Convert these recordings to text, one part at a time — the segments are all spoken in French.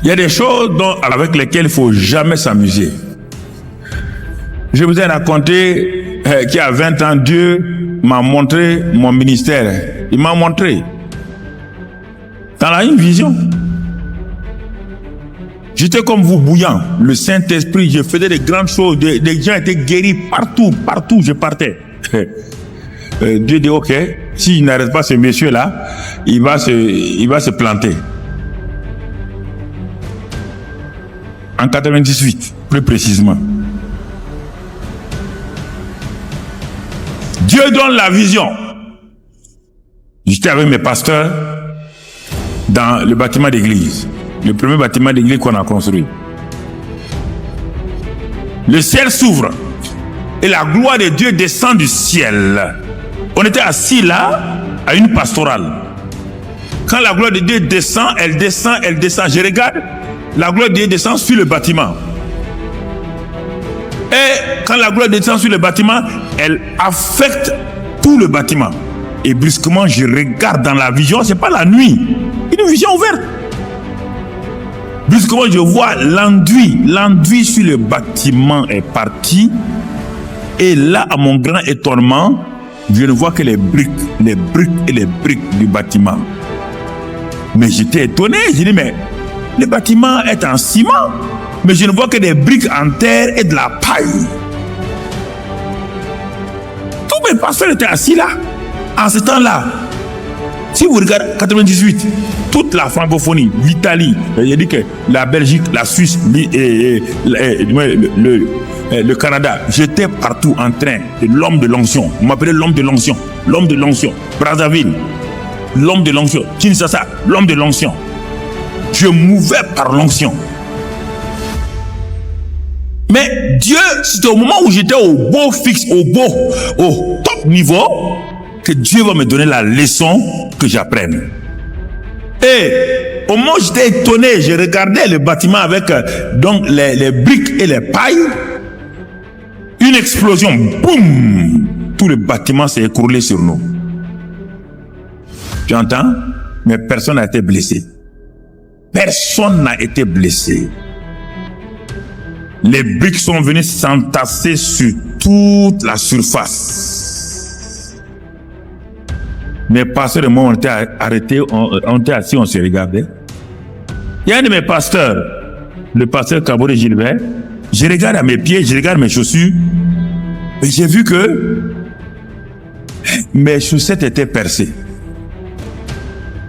Il y a des choses avec lesquelles il ne faut jamais s'amuser. Je vous ai raconté qu'il y a 20 ans, Dieu m'a montré mon ministère. Il m'a montré. Dans une vision. J'étais comme vous bouillant. Le Saint-Esprit, je faisais des grandes choses. Des gens étaient guéris partout je partais. Dieu dit, ok, s'il n'arrête pas ce monsieur-là, il va se planter. En 98, plus précisément. Dieu donne la vision. J'étais avec mes pasteurs dans le bâtiment d'église. Le premier bâtiment d'église qu'on a construit. Le ciel s'ouvre et la gloire de Dieu descend du ciel. On était assis là à une pastorale. Quand la gloire de Dieu descend, elle descend. Je regarde, la gloire de Dieu descend sur le bâtiment. Et quand la gloire descend sur le bâtiment, elle affecte tout le bâtiment. Et brusquement, je regarde dans la vision, c'est pas la nuit, une vision ouverte. Brusquement, je vois l'enduit sur le bâtiment est parti. Et là, à mon grand étonnement, je ne vois que les briques du bâtiment. Mais j'étais étonné, j'ai dit, mais le bâtiment est en ciment, mais je ne vois que des briques en terre et de la paille. Tous mes pasteurs étaient assis là, en ce temps-là. Si vous regardez 98, toute la francophonie, l'Italie, il a dit que la Belgique, la Suisse, le Canada, j'étais partout en train de l'homme de l'onction. On m'appelait l'homme de l'onction. L'homme de l'onction. Brazzaville, l'homme de l'onction. Kinshasa, l'homme de l'onction. Je mouvais par l'onction. Mais Dieu, c'était au moment où j'étais au beau fixe, au top niveau, que Dieu va me donner la leçon que j'apprenne. Et au moment où j'étais étonné, je regardais le bâtiment avec donc les briques et les pailles. Une explosion, boum! Tout le bâtiment s'est écroulé sur nous. Tu entends? Mais personne n'a été blessé. Personne n'a été blessé. Les briques sont venues s'entasser sur toute la surface. Mes pasteurs et moi, on était arrêtés, on était assis, on se regardait. Il y a un de mes pasteurs, le pasteur Kabore Gilbert, je regarde à mes pieds, je regarde mes chaussures, et j'ai vu que mes chaussettes étaient percées.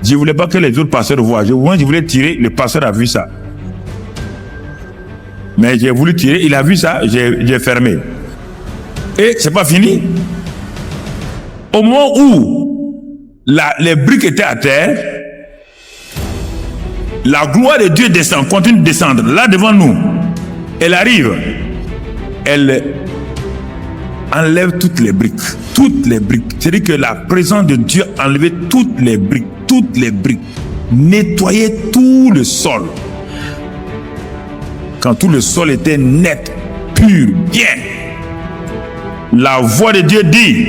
Je ne voulais pas que les autres pasteurs voient. Je voulais tirer, le pasteur a vu ça. Mais j'ai voulu tirer, il a vu ça, j'ai fermé. Et c'est pas fini. Au moment où les briques étaient à terre, la gloire de Dieu descend, continue de descendre. Là devant nous, elle arrive, elle enlève toutes les briques. Toutes les briques. C'est-à-dire que la présence de Dieu enlevait toutes les briques, nettoyait tout le sol. Quand tout le sol était net, pur, bien, la voix de Dieu dit: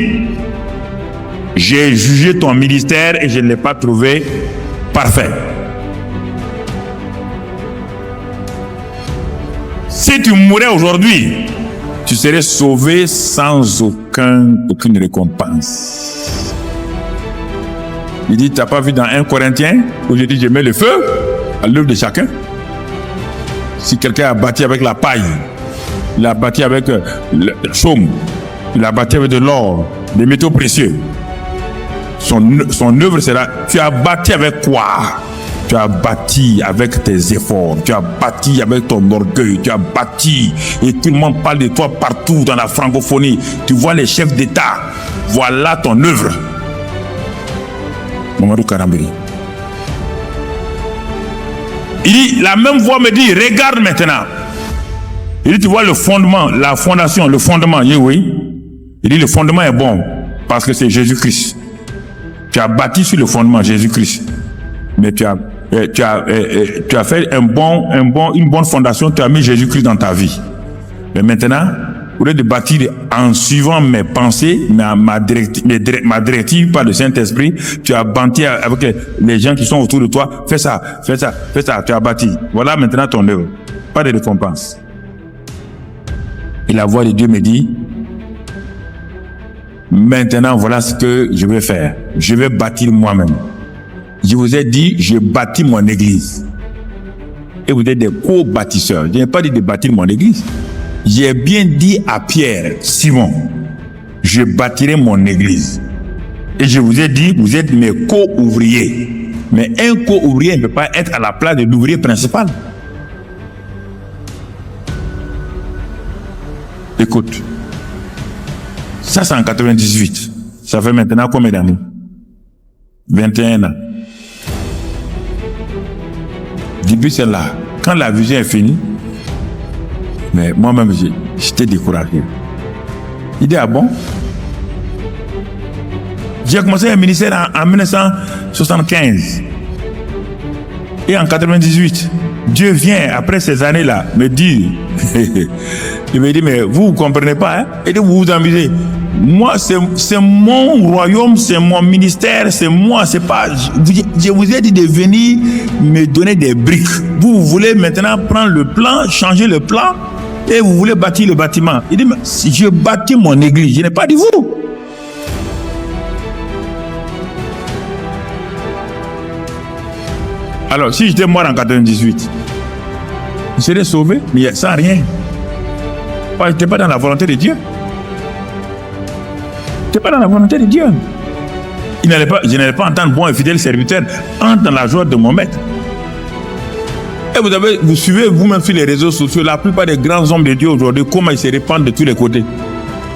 j'ai jugé ton ministère et je ne l'ai pas trouvé parfait. Si tu mourais aujourd'hui, tu serais sauvé sans aucune récompense. Il dit, tu n'as pas vu dans 1 Corinthiens, où je dis, je mets le feu à l'œuvre de chacun. Si quelqu'un a bâti avec la paille, il a bâti avec le chaume, il a bâti avec de l'or, des métaux précieux, son œuvre sera, tu as bâti avec quoi? Tu as bâti avec tes efforts, tu as bâti avec ton orgueil, tu as bâti, et tout le monde parle de toi partout dans la francophonie. Tu vois les chefs d'État, voilà ton œuvre. Mamadou Karambiri. Il dit, la même voix me dit, regarde maintenant. Il dit, tu vois le fondement, la fondation, le fondement, oui. Il dit, le fondement est bon, parce que c'est Jésus-Christ. Tu as bâti sur le fondement Jésus-Christ. Mais tu as fait une bonne fondation, tu as mis Jésus-Christ dans ta vie. Mais maintenant, au lieu de bâtir en suivant mes pensées, ma directive par le Saint-Esprit, tu as bâti avec les gens qui sont autour de toi. Fais ça, fais ça, fais ça. Tu as bâti. Voilà maintenant ton œuvre. Pas de récompense. Et la voix de Dieu me dit, maintenant voilà ce que je vais faire. Je vais bâtir moi-même. Je vous ai dit, je bâtis mon église. Et vous êtes des co-bâtisseurs. Je n'ai pas dit de bâtir mon église. J'ai bien dit à Pierre, Simon, je bâtirai mon église. Et je vous ai dit, vous êtes mes co-ouvriers. Mais un co-ouvrier ne peut pas être à la place de l'ouvrier principal. Écoute, ça c'est en 98. Ça fait maintenant combien d'années? 21 ans. Depuis celle-là, quand la vision est finie, mais moi-même, j'étais découragé. Il dit, ah bon? J'ai commencé un ministère en 1975. Et en 98, Dieu vient, après ces années-là, me dire, il me dit, mais vous ne comprenez pas, hein? Et vous vous amusez. Moi, c'est mon royaume, c'est mon ministère, c'est moi, c'est pas... Je vous ai dit de venir me donner des briques. Vous voulez maintenant prendre le plan, changer le plan, et vous voulez bâtir le bâtiment. Il dit, mais si je bâtis mon église, je n'ai pas dit vous. Alors, si j'étais mort en 98, je serais sauvé, mais sans rien. Je n'étais pas dans la volonté de Dieu. Je n'étais pas dans la volonté de Dieu. Je n'allais pas entendre bon et fidèle serviteur entre dans la joie de mon maître. Et vous suivez vous-même sur les réseaux sociaux, la plupart des grands hommes de Dieu aujourd'hui, comment ils se répandent de tous les côtés.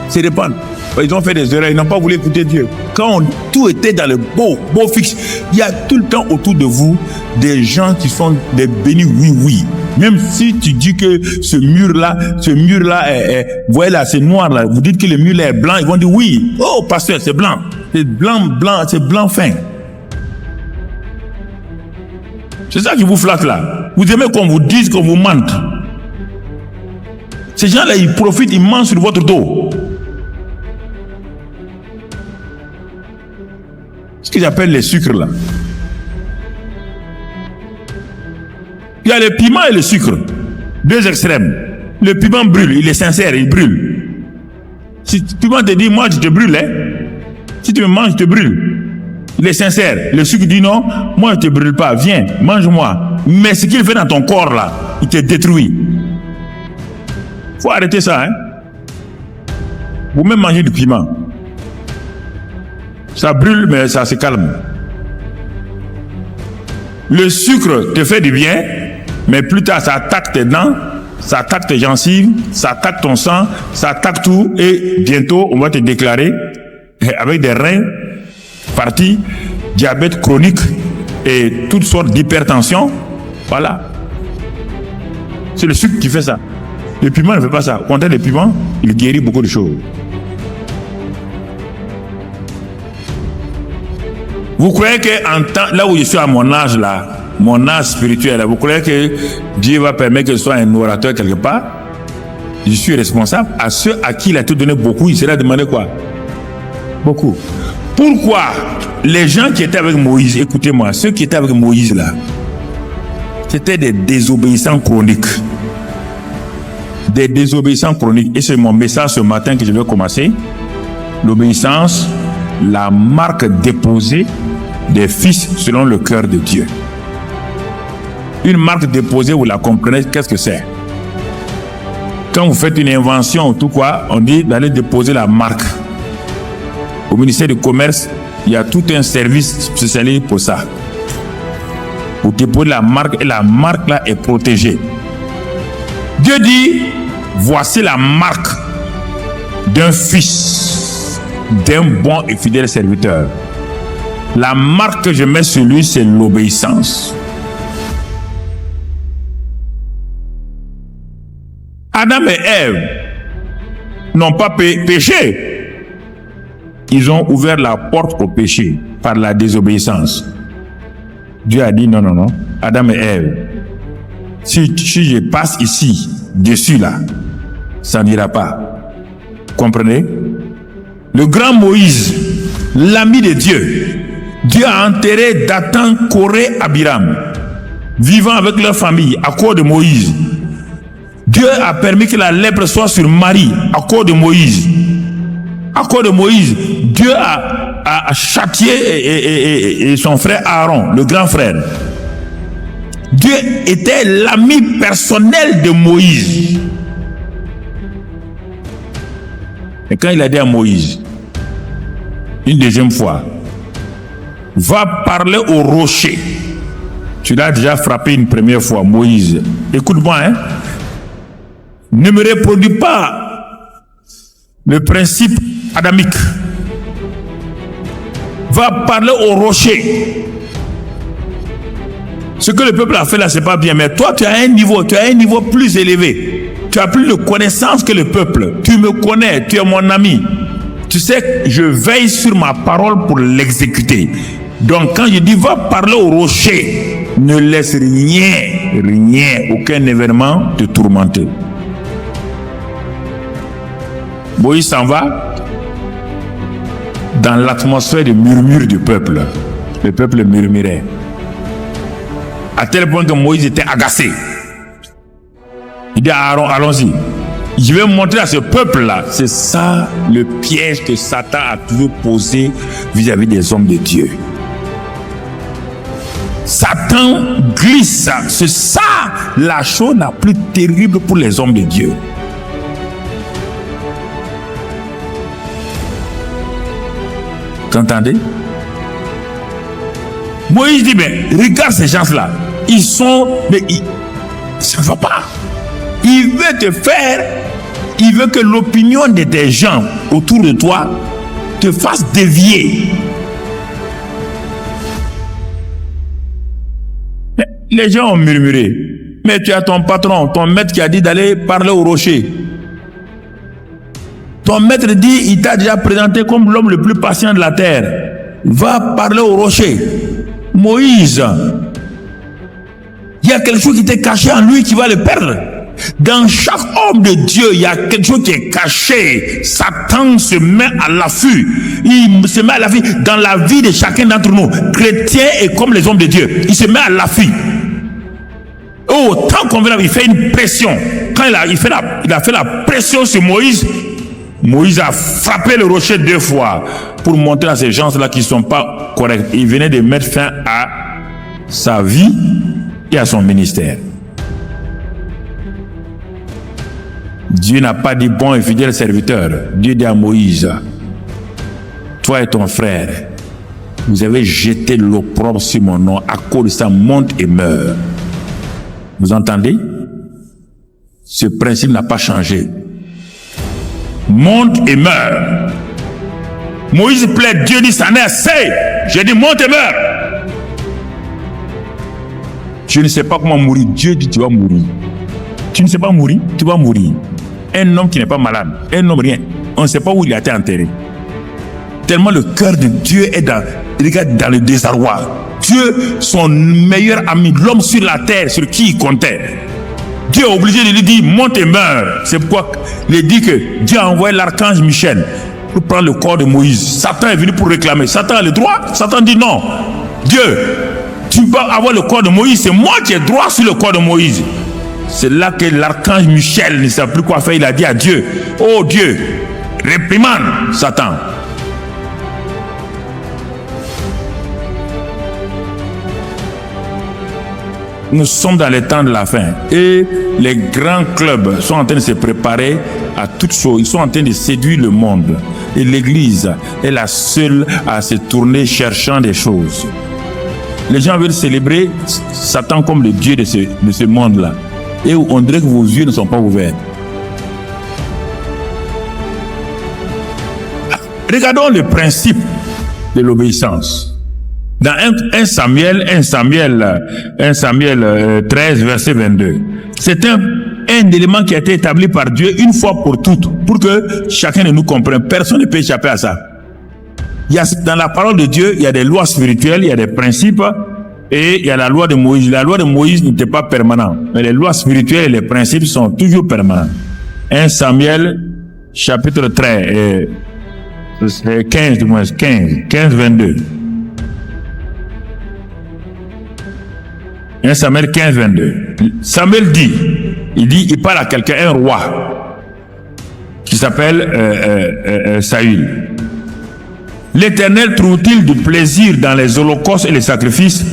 Ils se répandent. Ils ont fait des erreurs, ils n'ont pas voulu écouter Dieu. Quand tout était dans le beau fixe, il y a tout le temps autour de vous des gens qui sont des bénis oui. Même si tu dis que ce mur-là, vous voyez là, c'est noir là, vous dites que le mur là est blanc, ils vont dire oui. Oh, pasteur, c'est blanc. C'est blanc, c'est blanc fin. C'est ça qui vous flatte là. Vous aimez qu'on vous dise, qu'on vous mente. Ces gens-là, ils profitent, ils mangent sur votre dos. Ce qu'ils appellent les sucres là. Il y a le piment et le sucre. Deux extrêmes. Le piment brûle, il est sincère, il brûle. Si le piment te dit, moi je te brûle, hein? Si tu me manges, je te brûle. Il est sincère. Le sucre dit non, moi je te brûle pas, viens, mange-moi. Mais ce qu'il fait dans ton corps là, il te détruit. Faut arrêter ça, hein? Vous-même mangez du piment. Ça brûle, mais ça se calme. Le sucre te fait du bien, mais plus tard, ça attaque tes dents, ça attaque tes gencives, ça attaque ton sang, ça attaque tout, et bientôt, on va te déclarer avec des reins partis, diabète chronique et toutes sortes d'hypertension. Voilà. C'est le sucre qui fait ça. Le piment ne fait pas ça. Au contraire, le piment, il guérit beaucoup de choses. Vous croyez que là où je suis à mon âge là, mon âge spirituel, vous croyez que Dieu va permettre que je sois un orateur quelque part? Je suis responsable. À ceux à qui il a tout donné beaucoup, il sera demandé quoi? Beaucoup. Pourquoi les gens qui étaient avec Moïse, écoutez-moi, ceux qui étaient avec Moïse là, c'était des désobéissants chroniques. Des désobéissants chroniques. Et c'est mon message ce matin que je vais commencer. L'obéissance, la marque déposée des fils selon le cœur de Dieu. Une marque déposée, vous la comprenez, qu'est-ce que c'est? Quand vous faites une invention ou tout quoi, on dit d'aller déposer la marque. Au ministère du Commerce, il y a tout un service spécialisé pour ça. Vous déposez la marque et la marque là est protégée. Dieu dit, voici la marque d'un fils, d'un bon et fidèle serviteur. La marque que je mets sur lui, c'est l'obéissance. Adam et Ève n'ont pas péché. Ils ont ouvert la porte au péché par la désobéissance. Dieu a dit non, non, non. Adam et Ève, si je passe ici, dessus là, ça n'ira pas. comprenez? Le grand Moïse, l'ami de Dieu, Dieu a enterré Dathan, Corée, Abiram, vivant avec leur famille à cause de Moïse. Dieu a permis que la lèpre soit sur Marie à cause de Moïse. À cause de Moïse, Dieu a châtié et son frère Aaron, le grand frère. Dieu était l'ami personnel de Moïse. Et quand il a dit à Moïse, une deuxième fois, va parler au rocher. Tu l'as déjà frappé une première fois, Moïse. Écoute-moi, hein. Ne me reproduis pas le principe adamique. Va parler au rocher. Ce que le peuple a fait là, c'est pas bien. Mais toi, tu as un niveau plus élevé. Tu as plus de connaissances que le peuple. Tu me connais, tu es mon ami. Tu sais, je veille sur ma parole pour l'exécuter. Donc, quand je dis va parler au rocher, ne laisse rien, aucun événement te tourmenter. Moïse s'en va dans l'atmosphère de murmure du peuple. Le peuple murmurait. À tel point que Moïse était agacé. Il dit à Aaron, allons-y. Je vais montrer à ce peuple-là. C'est ça le piège que Satan a toujours posé vis-à-vis des hommes de Dieu. Satan glisse. C'est ça la chose la plus terrible pour les hommes de Dieu. Vous entendez? Moïse dit, mais regarde ces gens-là. Ils sont... Mais ça ne va pas. Il veut te faire... Il veut que l'opinion de tes gens autour de toi te fasse dévier. Mais les gens ont murmuré. Mais tu as ton patron, ton maître qui a dit d'aller parler au rocher. Ton maître dit, il t'a déjà présenté comme l'homme le plus patient de la terre. Va parler au rocher. Moïse, il y a quelque chose qui t'est caché en lui qui va le perdre. Dans chaque homme de Dieu, il y a quelque chose qui est caché. Satan se met à l'affût. Il se met à l'affût dans la vie de chacun d'entre nous. Chrétien et comme les hommes de Dieu. Il se met à l'affût. Oh, tant qu'on veut, il fait une pression. Quand il a fait la pression sur Moïse, Moïse a frappé le rocher 2 fois pour montrer à ces gens-là qui ne sont pas corrects. Il venait de mettre fin à sa vie et à son ministère. Dieu n'a pas dit bon et fidèle serviteur. Dieu dit à Moïse, toi et ton frère, vous avez jeté l'opprobre sur mon nom, à cause de ça, monte et meurt. Vous entendez? Ce principe n'a pas changé. Monte et meurt. Moïse plaide, Dieu dit, ça n'est assez. J'ai dit, monte et meurt. Je ne sais pas comment mourir. Dieu dit, tu vas mourir. Tu ne sais pas mourir, tu vas mourir. Un homme qui n'est pas malade, un homme rien, on ne sait pas où il a été enterré. Tellement le cœur de Dieu est dans le désarroi. Dieu, son meilleur ami, l'homme sur la terre, sur qui il comptait. Dieu est obligé de lui dire, monte et meurs. C'est pourquoi il dit que Dieu a envoyé l'archange Michel pour prendre le corps de Moïse. Satan est venu pour réclamer. Satan a le droit. Satan dit non. Dieu, tu peux avoir le corps de Moïse. C'est moi qui ai droit sur le corps de Moïse. C'est là que l'archange Michel ne sait plus quoi faire. Il a dit à Dieu, oh Dieu, réprimande Satan. Nous sommes dans les temps de la fin et les grands clubs sont en train de se préparer à toutes choses. Ils sont en train de séduire le monde. Et l'Église est la seule à se tourner cherchant des choses. Les gens veulent célébrer Satan comme le Dieu de ce monde-là. Et on dirait que vos yeux ne sont pas ouverts. Regardons le principe de l'obéissance. Dans 1 Samuel 13, verset 22. C'est un élément qui a été établi par Dieu une fois pour toutes, pour que chacun de nous comprenne. Personne ne peut échapper à ça. Dans la parole de Dieu, il y a des lois spirituelles, il y a des principes, et il y a la loi de Moïse. La loi de Moïse n'était pas permanente, mais les lois spirituelles et les principes sont toujours permanents. 1 Samuel chapitre 13, 15 du moins, 15, 22. 1 Samuel 15, 22. Samuel dit, il parle à quelqu'un, un roi, qui s'appelle Saül. L'Éternel trouve-t-il du plaisir dans les holocaustes et les sacrifices,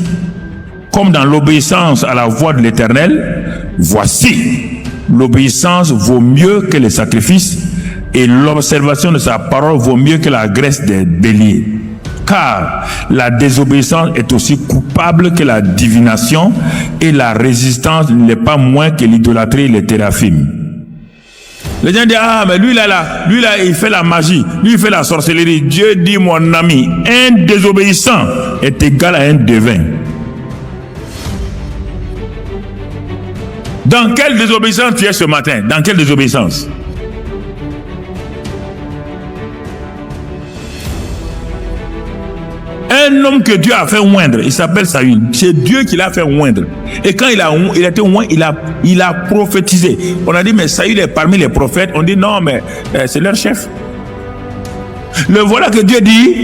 comme dans l'obéissance à la voix de l'Éternel? Voici, l'obéissance vaut mieux que les sacrifices, et l'observation de sa parole vaut mieux que la graisse des béliers. Car la désobéissance est aussi coupable que la divination, et la résistance n'est pas moins que l'idolâtrie et les téraphimes. Les gens disent, ah, mais lui là, il fait la magie, lui il fait la sorcellerie. Dieu dit, mon ami, un désobéissant est égal à un devin. Dans quelle désobéissance tu es ce matin? Dans quelle désobéissance? Un homme que Dieu a fait oindre, il s'appelle Saül. C'est Dieu qui l'a fait oindre. Et quand il a été oint, il a prophétisé. On a dit, mais Saül est parmi les prophètes. On dit, non, mais c'est leur chef. Le voilà que Dieu dit,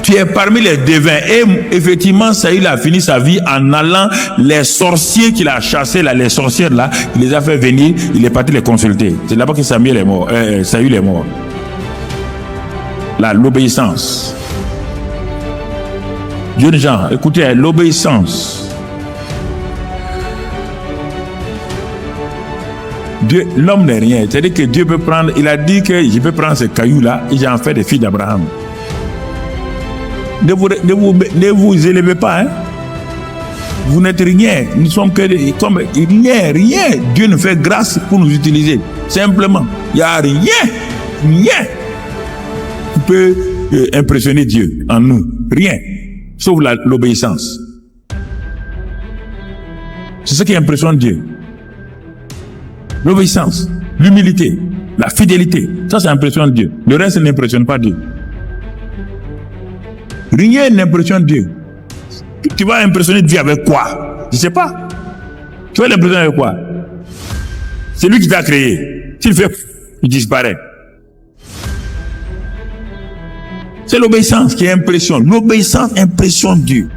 tu es parmi les devins. Et effectivement, Saül a fini sa vie en allant, les sorciers qu'il a chassés, là, les sorcières là, il les a fait venir, il est parti les consulter. C'est là-bas que Saül est mort. Là, l'obéissance. Jeunes gens, écoutez, l'obéissance. Dieu, l'homme n'est rien. C'est-à-dire que Dieu peut prendre, il a dit que je peux prendre ces cailloux-là et j'en fais des filles d'Abraham. Ne vous élevez pas, hein. Vous n'êtes rien. Nous sommes que comme rien. Dieu nous fait grâce pour nous utiliser. Simplement. Il n'y a rien qui peut impressionner Dieu en nous. Rien. Sauf l'obéissance. C'est ce qui impressionne Dieu. L'obéissance, l'humilité, la fidélité. Ça impressionne Dieu. Le reste n'impressionne pas Dieu. Rien n'impressionne Dieu. Tu vas impressionner Dieu avec quoi? Je ne sais pas. Tu vas l'impressionner avec quoi? C'est lui qui t'a créé. S'il fait, il disparaît. C'est l'obéissance qui impressionne. L'obéissance impressionne Dieu.